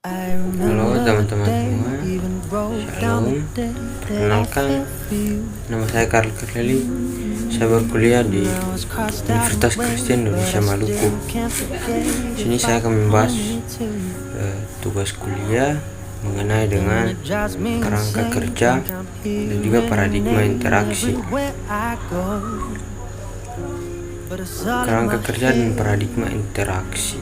Halo teman-teman semua, shalom. Perkenalkan, nama saya Karl Kerleli. Saya berkuliah di Universitas Kristen Indonesia Maluku. Sini saya akan membahas tugas kuliah mengenai dengan kerangka kerja dan juga paradigma interaksi. Kerangka kerja dan paradigma interaksi.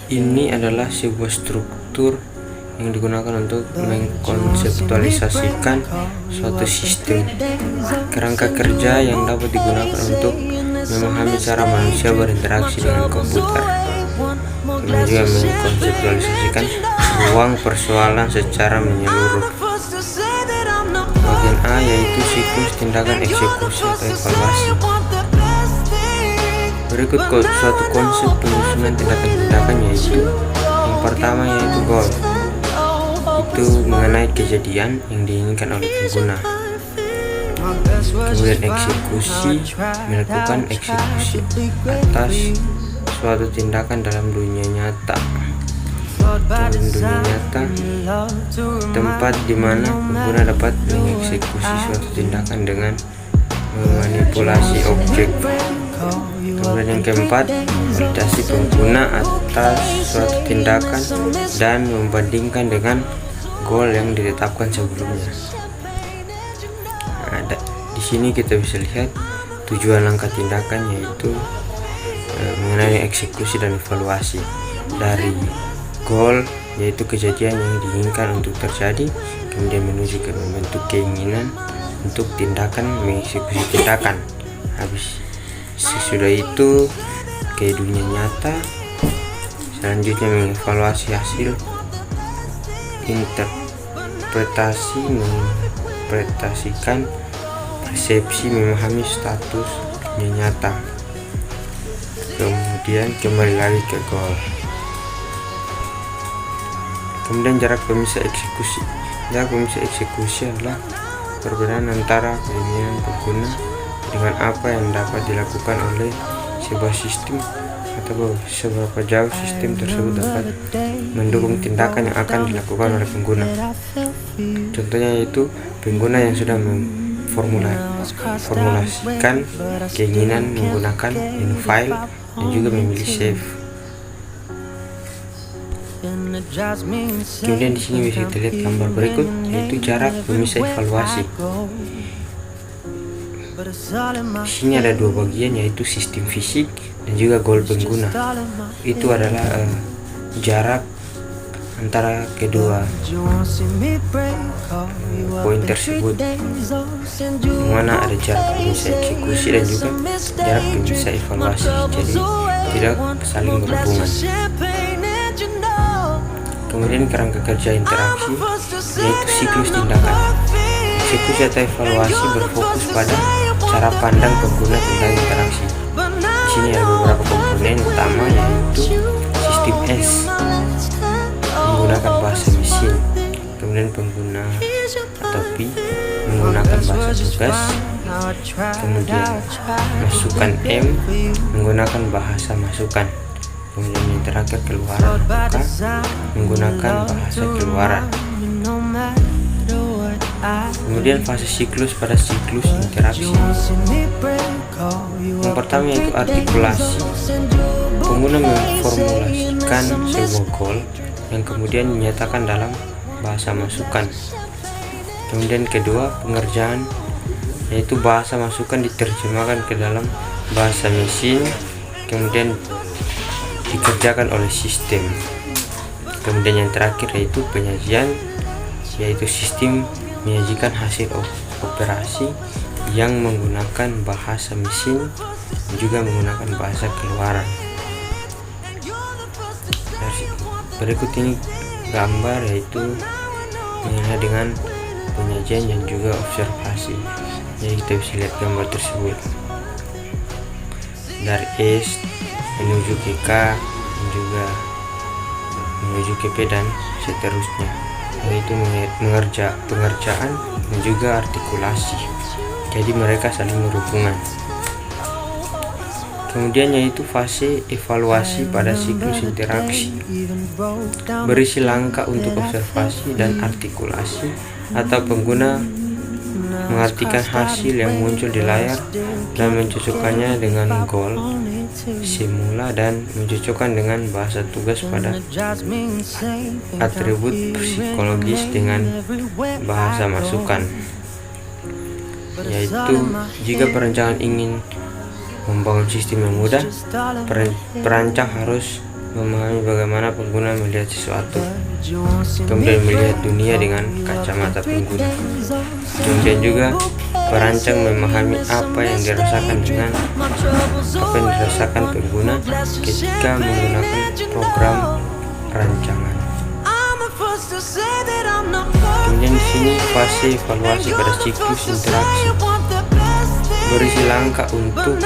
Ini adalah sebuah struktur yang digunakan untuk mengkonseptualisasikan suatu sistem. Kerangka kerja yang dapat digunakan untuk memahami cara manusia berinteraksi dengan komputer. Dan juga mengkonseptualisasikan ruang persoalan secara menyeluruh. Bagian A yaitu siklus tindakan eksekusi atau evaluasi. Berikut suatu konsep penyusunan tindakan-tindakan yaitu yang pertama yaitu goal. Itu mengenai kejadian yang diinginkan oleh pengguna. Kemudian eksekusi, melakukan eksekusi atas suatu tindakan dalam dunia nyata. Dalam dunia nyata, tempat di mana pengguna dapat mengeksekusi suatu tindakan dengan memanipulasi objek. Kemudian yang keempat, validasi pengguna atas suatu tindakan dan membandingkan dengan goal yang ditetapkan sebelumnya. Di sini kita bisa lihat tujuan langkah tindakan yaitu mengenai eksekusi dan evaluasi. Dari goal yaitu kejadian yang diinginkan untuk terjadi, kemudian menuju ke membentuk keinginan untuk tindakan mengeksekusi tindakan. Habis sesudah itu ke dunia nyata, selanjutnya mengevaluasi hasil, menginterpretasikan persepsi, memahami status dunia nyata, kemudian kembali lagi ke goal. Kemudian jarak pemisah eksekusi. Jarak pemisah eksekusi adalah perbedaan antara keinginan pengguna dengan apa yang dapat dilakukan oleh sebuah sistem atau seberapa jauh sistem tersebut dapat mendukung tindakan yang akan dilakukan oleh pengguna. Contohnya yaitu pengguna yang sudah memformulasikan keinginan menggunakan menu file dan juga memilih save. Kemudian di sini bisa kita lihat gambar berikut yaitu jarak pemisah evaluasi. Di sini ada dua bagian yaitu sistem fisik dan juga goal pengguna. Itu adalah jarak antara kedua poin tersebut, di mana ada jarak pemisah eksekusi dan juga jarak pemisah evaluasi, jadi tidak saling berhubungan. Kemudian kerangka kerja interaksi yaitu siklus tindakan. Eksekusi atau evaluasi berfokus pada cara pandang pengguna tentang interaksi. Di sini ada beberapa komponen utama yaitu sistem S menggunakan bahasa mesin, kemudian pengguna atau P menggunakan bahasa tugas, kemudian masukan M menggunakan bahasa masukan, kemudian yang terakhir keluaran K menggunakan bahasa keluaran. Kemudian fase siklus pada siklus interaksi. Yang pertama yaitu artikulasi. Pengguna memformulasikan sebuah goal yang kemudian dinyatakan dalam bahasa masukan. Kemudian kedua, pengerjaan, yaitu bahasa masukan diterjemahkan ke dalam bahasa mesin, kemudian dikerjakan oleh sistem. Kemudian yang terakhir yaitu penyajian, yaitu sistem menyajikan hasil operasi yang menggunakan bahasa mesin juga menggunakan bahasa keluaran. Berikut ini gambar yaitu mengenai dengan penyajian dan juga observasi. Jadi kita bisa lihat gambar tersebut dari S menuju ke K dan juga menuju ke P dan seterusnya, yaitu pengerjaan dan juga artikulasi, jadi mereka saling berhubungan. Kemudian yaitu fase evaluasi pada siklus interaksi, berisi langkah untuk observasi dan artikulasi, atau pengguna mengartikan hasil yang muncul di layar dan mencocokkannya dengan goal semula dan mencocokkan dengan bahasa tugas pada atribut psikologis dengan bahasa masukan. Yaitu jika perancangan ingin membangun sistem yang mudah, perancang harus memahami bagaimana pengguna melihat sesuatu, kemudian melihat dunia dengan kacamata pengguna. Kemudian juga perancang memahami apa yang dirasakan pengguna ketika menggunakan program rancangan. Kemudian di sini fase evaluasi pada siklus interaksi, berisi langkah untuk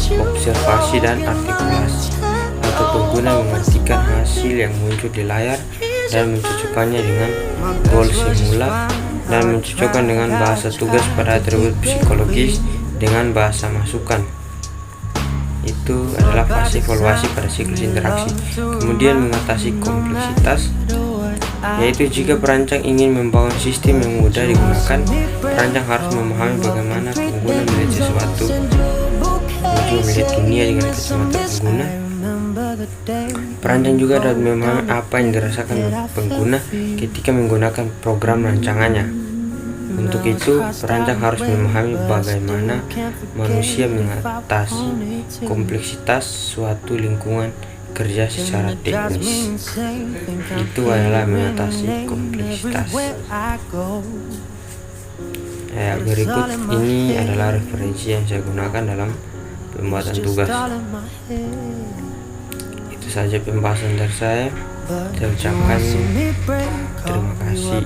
observasi dan artikulasi, atau pengguna mengartikan hasil yang muncul di layar dan mencocokkannya dengan goal semula dan mencocokkan dengan bahasa tugas pada atribut psikologis dengan bahasa masukan. Itu adalah fase evaluasi pada siklus interaksi. Kemudian mengatasi kompleksitas, yaitu jika perancang ingin membangun sistem yang mudah digunakan, perancang harus memahami bagaimana pengguna melihat sesuatu, melihat dunia dengan kacamata pengguna. Perancang juga dapat memahami apa yang dirasakan pengguna ketika menggunakan program rancangannya. Untuk itu, perancang harus memahami bagaimana manusia mengatasi kompleksitas suatu lingkungan kerja secara teknis. Itu adalah mengatasi kompleksitas. Berikut ini adalah referensi yang saya gunakan dalam pembuatan tugas. Itu saja pembahasan dari saya. Saya ucapkan terima kasih.